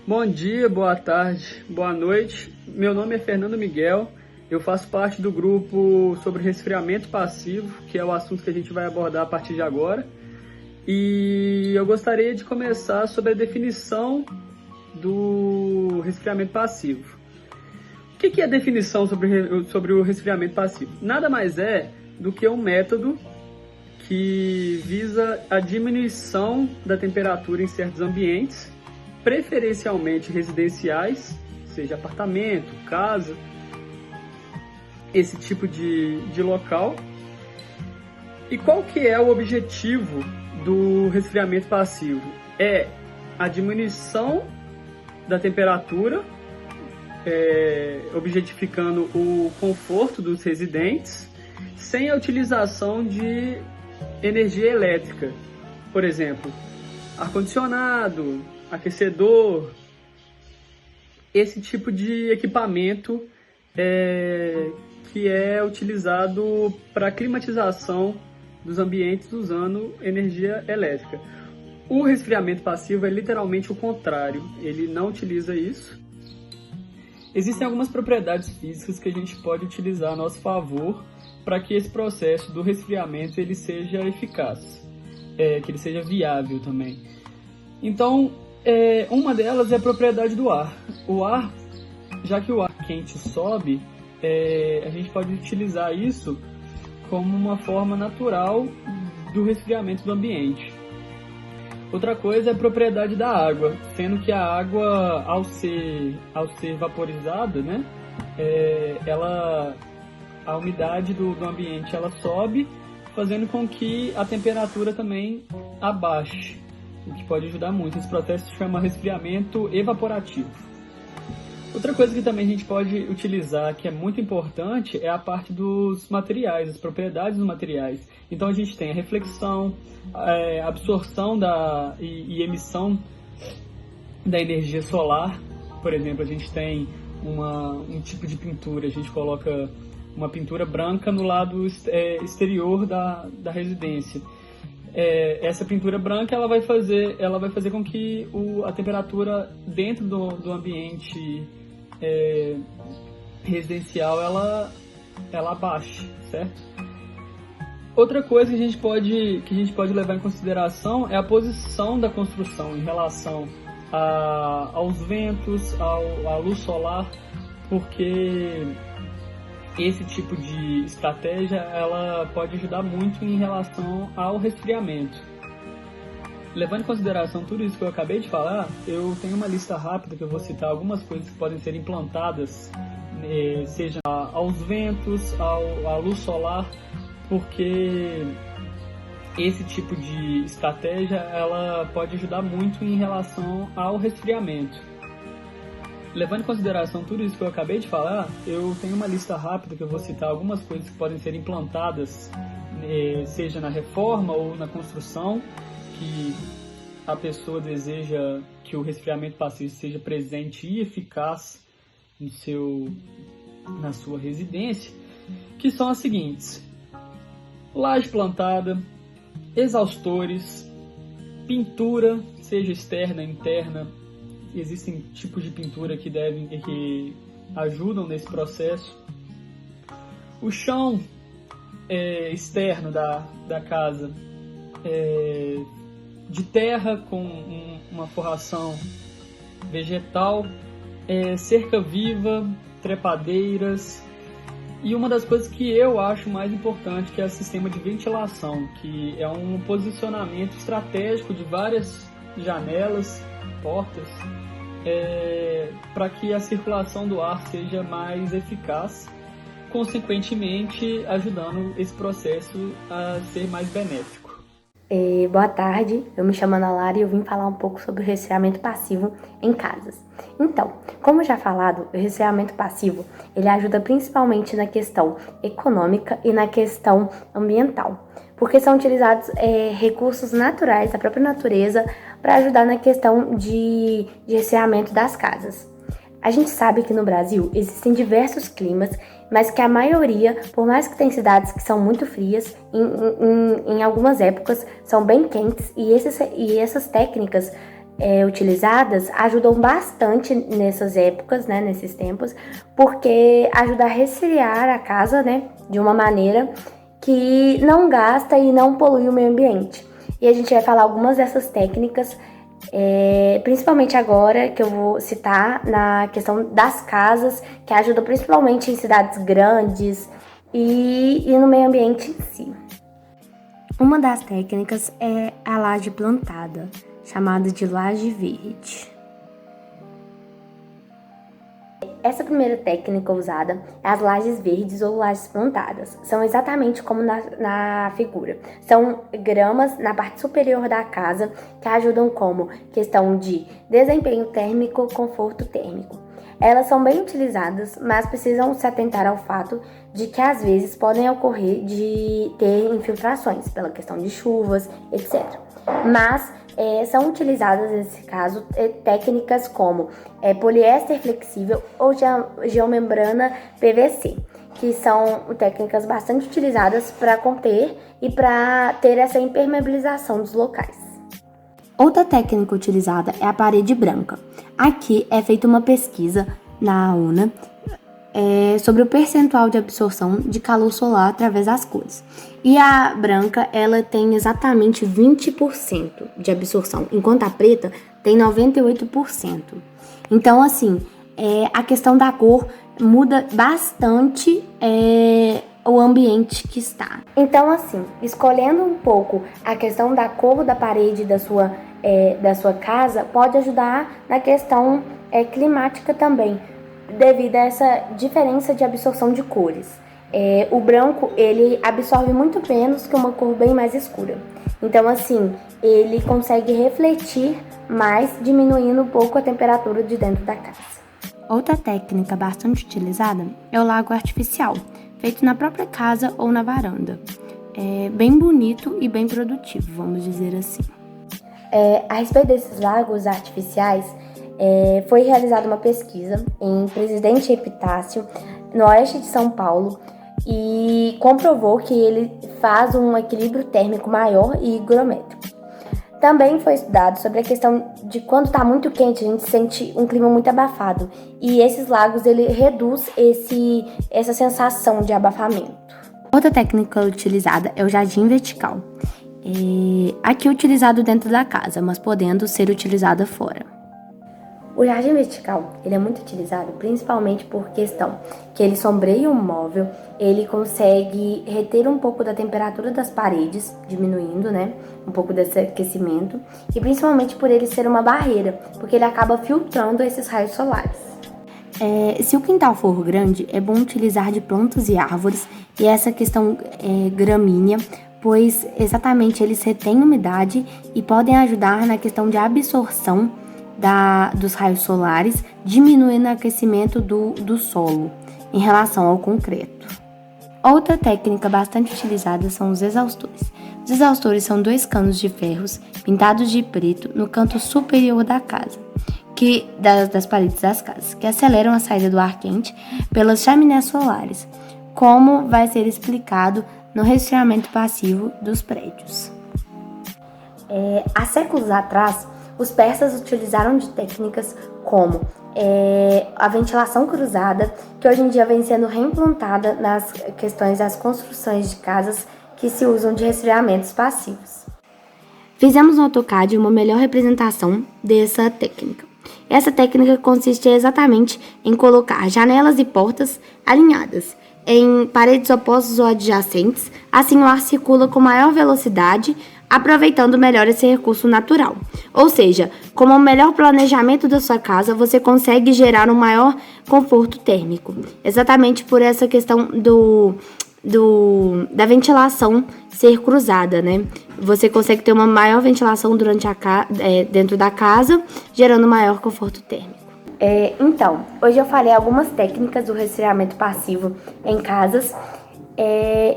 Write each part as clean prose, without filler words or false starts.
Bom dia, boa tarde, boa noite. Meu nome é Fernando Miguel. Eu faço parte do grupo sobre resfriamento passivo, que é o assunto que a gente vai abordar a partir de agora. E eu gostaria de começar sobre a definição do resfriamento passivo. O que é a definição sobre o resfriamento passivo? Nada mais é do que um método que visa a diminuição da temperatura em certos ambientes, preferencialmente residenciais, seja apartamento, casa, esse tipo de local. E qual que é o objetivo do resfriamento passivo? É a diminuição da temperatura, objetificando o conforto dos residentes, sem a utilização de energia elétrica. Por exemplo, ar-condicionado, aquecedor, esse tipo de equipamento que é utilizado para climatização dos ambientes usando energia elétrica. O resfriamento passivo é literalmente o contrário, ele não utiliza isso. Existem algumas propriedades físicas que a gente pode utilizar a nosso favor para que esse processo do resfriamento ele seja eficaz, que ele seja viável também. Então, uma delas é a propriedade do ar. O ar, já que o ar quente sobe, a gente pode utilizar isso como uma forma natural do resfriamento do ambiente. Outra coisa é a propriedade da água, sendo que a água, ao ser vaporizada, né, a umidade do ambiente ela sobe, fazendo com que a temperatura também abaixe, o que pode ajudar muito. Esse processo se chama resfriamento evaporativo. Outra coisa que também a gente pode utilizar, que é muito importante, é a parte dos materiais, as propriedades dos materiais. Então a gente tem a reflexão, a absorção e emissão da energia solar. Por exemplo, a gente tem um tipo de pintura, a gente coloca uma pintura branca no lado exterior da residência. Essa pintura branca ela vai fazer com que a temperatura dentro do ambiente residencial ela abaixe, certo? Outra coisa que a gente pode levar em consideração é a posição da construção em relação aos ventos, à luz solar, porque esse tipo de estratégia ela pode ajudar muito em relação ao resfriamento. Levando em consideração tudo isso que eu acabei de falar, eu tenho uma lista rápida que eu vou citar algumas coisas que podem ser implantadas, seja aos ventos, à luz solar, porque esse tipo de estratégia ela pode ajudar muito em relação ao resfriamento. Levando em consideração tudo isso que eu acabei de falar, eu tenho uma lista rápida que eu vou citar algumas coisas que podem ser implantadas, seja na reforma ou na construção, que a pessoa deseja que o resfriamento passivo seja presente e eficaz na sua residência, que são as seguintes: laje plantada, exaustores, pintura, seja externa, interna. Existem tipos de pintura que ajudam nesse processo. O chão externo da casa de terra com uma forração vegetal, cerca viva, trepadeiras. E uma das coisas que eu acho mais importante, que é o sistema de ventilação, que é um posicionamento estratégico de várias janelas, portas, para que a circulação do ar seja mais eficaz, consequentemente ajudando esse processo a ser mais benéfico. Boa tarde, eu me chamo Ana Lara e eu vim falar um pouco sobre o resfriamento passivo em casas. Então, como já falado, o resfriamento passivo ele ajuda principalmente na questão econômica e na questão ambiental, porque são utilizados recursos naturais da própria natureza para ajudar na questão de resfriamento das casas. A gente sabe que no Brasil existem diversos climas, mas que a maioria, por mais que tem cidades que são muito frias, em algumas épocas são bem quentes, e essas técnicas utilizadas ajudam bastante nessas épocas, né, nesses tempos, porque ajuda a resfriar a casa, né, de uma maneira que não gasta e não polui o meio ambiente. E a gente vai falar algumas dessas técnicas, principalmente agora que eu vou citar na questão das casas, que ajudam principalmente em cidades grandes e no meio ambiente em si. Uma das técnicas é a laje plantada, chamada de laje verde. Essa primeira técnica usada é as lajes verdes ou lajes plantadas. São exatamente como na figura. São gramas na parte superior da casa que ajudam como questão de desempenho térmico, conforto térmico. Elas são bem utilizadas, mas precisam se atentar ao fato de que às vezes podem ocorrer de ter infiltrações pela questão de chuvas, etc. Mas são utilizadas nesse caso técnicas como poliéster flexível ou geomembrana PVC, que são técnicas bastante utilizadas para conter e para ter essa impermeabilização dos locais. Outra técnica utilizada é a parede branca. Aqui é feita uma pesquisa na UNA sobre o percentual de absorção de calor solar através das cores. E a branca, ela tem exatamente 20% de absorção, enquanto a preta tem 98%. Então, assim, a questão da cor muda bastante o ambiente que está. Então, assim, escolhendo um pouco a questão da cor da parede da sua casa pode ajudar na questão climática também, devido a essa diferença de absorção de cores. O branco, ele absorve muito menos que uma cor bem mais escura. Então, assim, ele consegue refletir mais, diminuindo um pouco a temperatura de dentro da casa. Outra técnica bastante utilizada é o lago artificial, feito na própria casa ou na varanda. É bem bonito e bem produtivo, vamos dizer assim. A respeito desses lagos artificiais, foi realizada uma pesquisa em Presidente Epitácio, no oeste de São Paulo, e comprovou que ele faz um equilíbrio térmico maior e higrométrico. Também foi estudado sobre a questão de quando está muito quente, a gente sente um clima muito abafado, e esses lagos ele reduz essa sensação de abafamento. Outra técnica utilizada é o jardim vertical. Aqui utilizado dentro da casa, mas podendo ser utilizado fora. O jardim vertical, ele é muito utilizado principalmente por questão que ele sombreia o móvel, ele consegue reter um pouco da temperatura das paredes, diminuindo, né, um pouco desse aquecimento, e principalmente por ele ser uma barreira, porque ele acaba filtrando esses raios solares. Se o quintal for grande, é bom utilizar de plantas e árvores, e essa questão gramínea, pois exatamente eles retêm umidade e podem ajudar na questão de absorção dos raios solares, diminuindo o aquecimento do solo em relação ao concreto. Outra técnica bastante utilizada são os exaustores. Os exaustores são 2 canos de ferros pintados de preto no canto superior da casa, das paredes das casas, que aceleram a saída do ar quente pelas chaminés solares, como vai ser explicado no resfriamento passivo dos prédios. Há séculos atrás, os persas utilizaram de técnicas como a ventilação cruzada, que hoje em dia vem sendo reimplantada nas questões das construções de casas que se usam de resfriamentos passivos. Fizemos no AutoCAD uma melhor representação dessa técnica. Essa técnica consiste exatamente em colocar janelas e portas alinhadas em paredes opostas ou adjacentes, assim o ar circula com maior velocidade, aproveitando melhor esse recurso natural. Ou seja, com o melhor planejamento da sua casa, você consegue gerar um maior conforto térmico. Exatamente por essa questão da ventilação ser cruzada, né? Você consegue ter uma maior ventilação dentro da casa, gerando maior conforto térmico. Então, hoje eu falei algumas técnicas do resfriamento passivo em casas,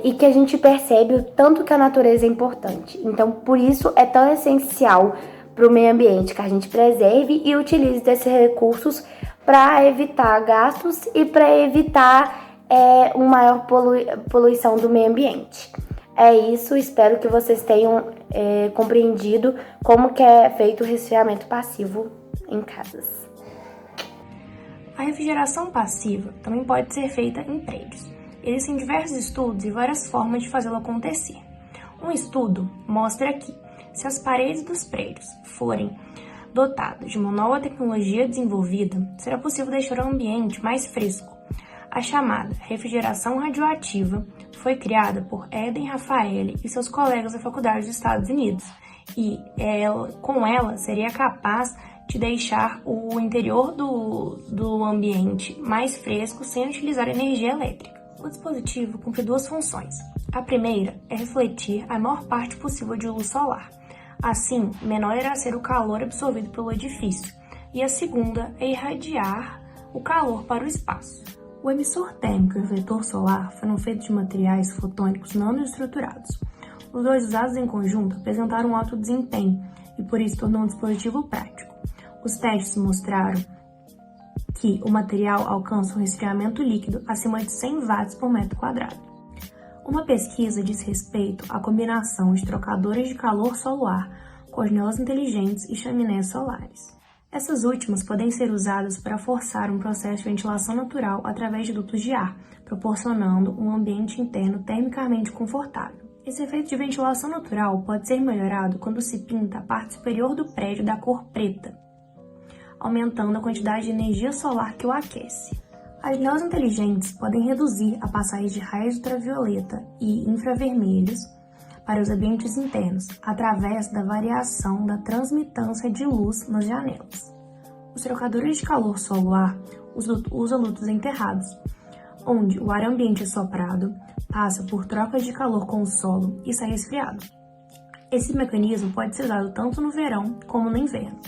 e que a gente percebe o tanto que a natureza é importante. Então, por isso é tão essencial para o meio ambiente que a gente preserve e utilize desses recursos para evitar gastos e para evitar uma maior poluição do meio ambiente. É isso, espero que vocês tenham compreendido como que é feito o resfriamento passivo em casas. A refrigeração passiva também pode ser feita em prédios. Existem diversos estudos e várias formas de fazê-lo acontecer. Um estudo mostra que, se as paredes dos prédios forem dotadas de uma nova tecnologia desenvolvida, será possível deixar o ambiente mais fresco. A chamada refrigeração radioativa foi criada por Eden Raffaelli e seus colegas da Faculdade dos Estados Unidos, e com ela seria capaz de deixar o interior do ambiente mais fresco sem utilizar energia elétrica. O dispositivo cumpre duas funções. A primeira é refletir a maior parte possível de luz solar. Assim, menor irá ser o calor absorvido pelo edifício. E a segunda é irradiar o calor para o espaço. O emissor térmico e o refletor solar foram feitos de materiais fotônicos nanoestruturados. Os dois usados em conjunto apresentaram um alto desempenho e por isso tornou um dispositivo prático. Os testes mostraram que o material alcança um resfriamento líquido acima de 100 watts por metro quadrado. Uma pesquisa diz respeito à combinação de trocadores de calor solar com janelas inteligentes e chaminés solares. Essas últimas podem ser usadas para forçar um processo de ventilação natural através de dutos de ar, proporcionando um ambiente interno termicamente confortável. Esse efeito de ventilação natural pode ser melhorado quando se pinta a parte superior do prédio da cor preta, aumentando a quantidade de energia solar que o aquece. As janelas inteligentes podem reduzir a passagem de raios ultravioleta e infravermelhos para os ambientes internos, através da variação da transmitância de luz nas janelas. Os trocadores de calor solar usam dutos enterrados, onde o ar ambiente é soprado, passa por trocas de calor com o solo e sai resfriado. Esse mecanismo pode ser usado tanto no verão como no inverno,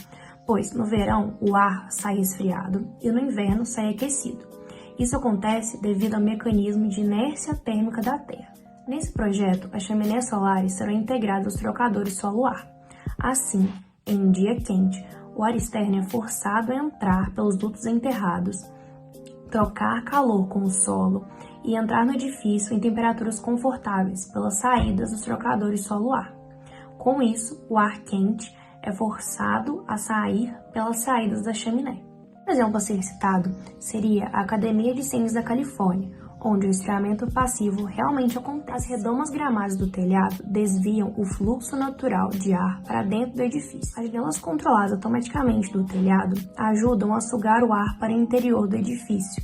pois no verão o ar sai resfriado e no inverno sai aquecido. Isso acontece devido ao mecanismo de inércia térmica da Terra. Nesse projeto, as chaminés solares serão integradas aos trocadores solo-ar. Assim, em um dia quente, o ar externo é forçado a entrar pelos dutos enterrados, trocar calor com o solo e entrar no edifício em temperaturas confortáveis pelas saídas dos trocadores solo-ar. Com isso, o ar quente é forçado a sair pelas saídas da chaminé. Um exemplo a ser citado seria a Academia de Ciências da Califórnia, onde o resfriamento passivo realmente acontece. As redomas gramadas do telhado desviam o fluxo natural de ar para dentro do edifício. As janelas controladas automaticamente do telhado ajudam a sugar o ar para o interior do edifício.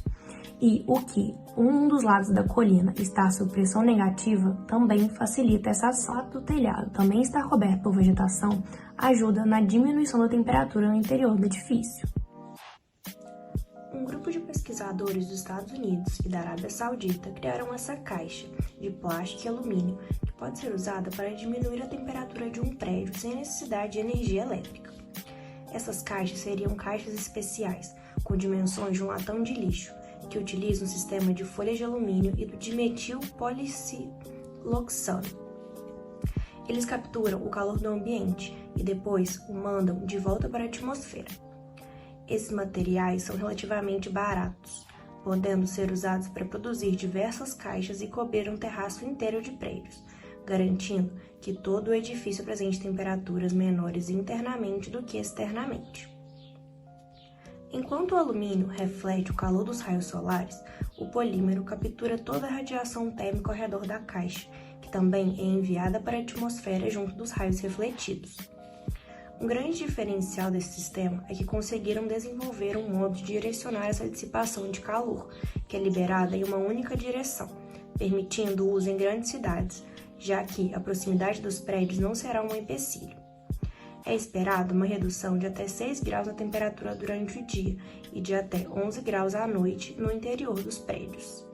E o que um dos lados da colina está sob pressão negativa também facilita essa ação. O fato do telhado também estar coberto por vegetação ajuda na diminuição da temperatura no interior do edifício. Um grupo de pesquisadores dos Estados Unidos e da Arábia Saudita criaram essa caixa de plástico e alumínio que pode ser usada para diminuir a temperatura de um prédio sem necessidade de energia elétrica. Essas caixas seriam caixas especiais, com dimensões de um latão de lixo, que utilizam um sistema de folhas de alumínio e do dimetil policiloxano. Eles capturam o calor do ambiente e depois o mandam de volta para a atmosfera. Esses materiais são relativamente baratos, podendo ser usados para produzir diversas caixas e cobrir um terraço inteiro de prédios, garantindo que todo o edifício apresente temperaturas menores internamente do que externamente. Enquanto o alumínio reflete o calor dos raios solares, o polímero captura toda a radiação térmica ao redor da caixa, que também é enviada para a atmosfera junto dos raios refletidos. Um grande diferencial desse sistema é que conseguiram desenvolver um modo de direcionar essa dissipação de calor, que é liberada em uma única direção, permitindo o uso em grandes cidades, já que a proximidade dos prédios não será um empecilho. É esperado uma redução de até 6 graus na temperatura durante o dia e de até 11 graus à noite no interior dos prédios.